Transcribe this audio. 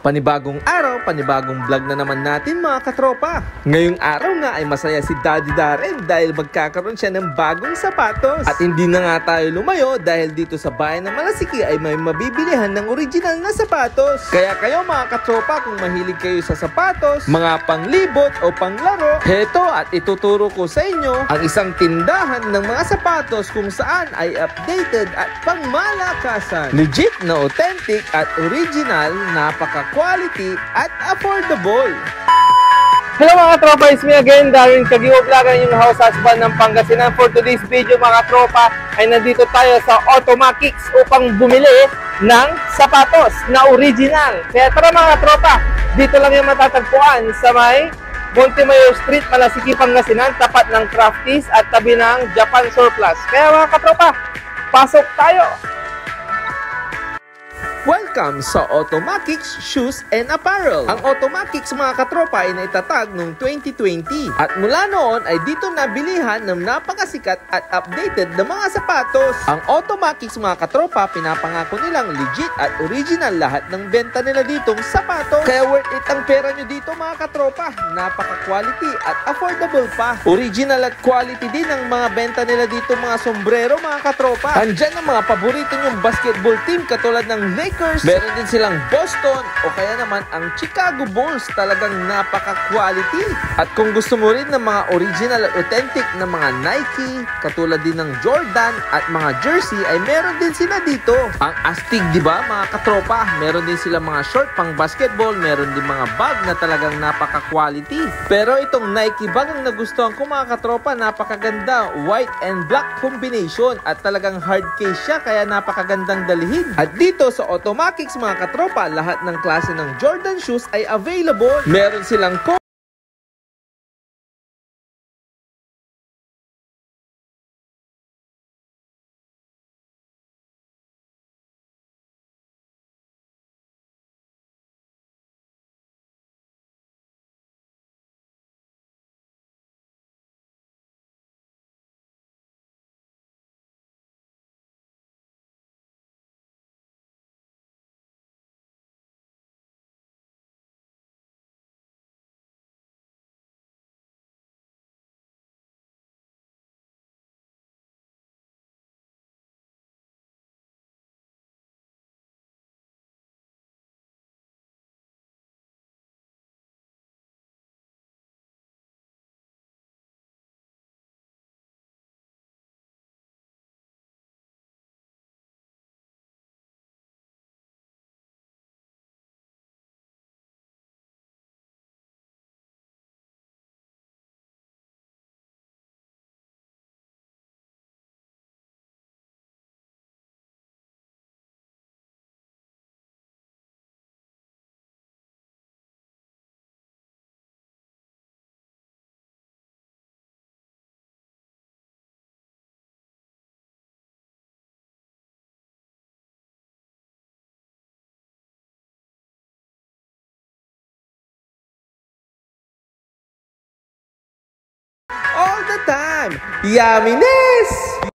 Panibagong araw, panibagong vlog na naman natin mga katropa. Ngayong araw nga ay masaya si Daddy Darren dahil magkakaroon siya ng bagong sapatos. At hindi na nga tayo lumayo dahil dito sa bayan ng Malasiki ay may mabibilihan ng original na sapatos. Kaya kayo mga katropa, kung mahilig kayo sa sapatos, mga panglibot o panglaro, heto at ituturo ko sa inyo ang isang tindahan ng mga sapatos kung saan ay updated at pangmalakasan. Legit na authentic at original, napaka-quality at affordable. Hello mga tropa, it's me again, Darren Kagiwa Vlogan, yung house husband ng Pangasinan. For today's video mga tropa, ay nandito tayo sa Automakix upang bumili ng sapatos na original. Kaya tara mga tropa, dito lang yung matatagpuan sa may Montemayor Street, Malasiki, Pangasinan, tapat ng Crafties at tabi ng Japan Surplus. Kaya mga katropa, pasok tayo! Welcome sa Automakix Shoes and Apparel. Ang Automakix mga katropa ay naitatag noong 2020 at mula noon ay dito nabilihan ng napakasikat at updated na mga sapatos. Ang Automakix mga katropa, pinapangako nilang legit at original lahat ng benta nila ditong sapatos. Kaya worth it ang pera nyo dito mga katropa. Napaka-quality at affordable pa. Original at quality din ang mga benta nila dito mga sombrero mga katropa. Andyan ang mga paborito nyong basketball team katulad ng Lakers. Meron din silang Boston o kaya naman ang Chicago Bulls. Talagang napaka-quality. At kung gusto mo rin ng mga original at authentic na mga Nike, katulad din ng Jordan at mga jersey, ay meron din sila dito. Ang Astig, di ba mga katropa? Meron din sila mga short pang basketball, meron din mga bag na talagang napaka-quality. Pero itong Nike bag ang nagustuhan ko mga katropa, napakaganda. White and black combination at talagang hard case siya, kaya napakagandang dalhin. At dito sa Automakix mga katropa, lahat ng klase ng Jordan shoes ay available. Meron silang all the time. Yumminess!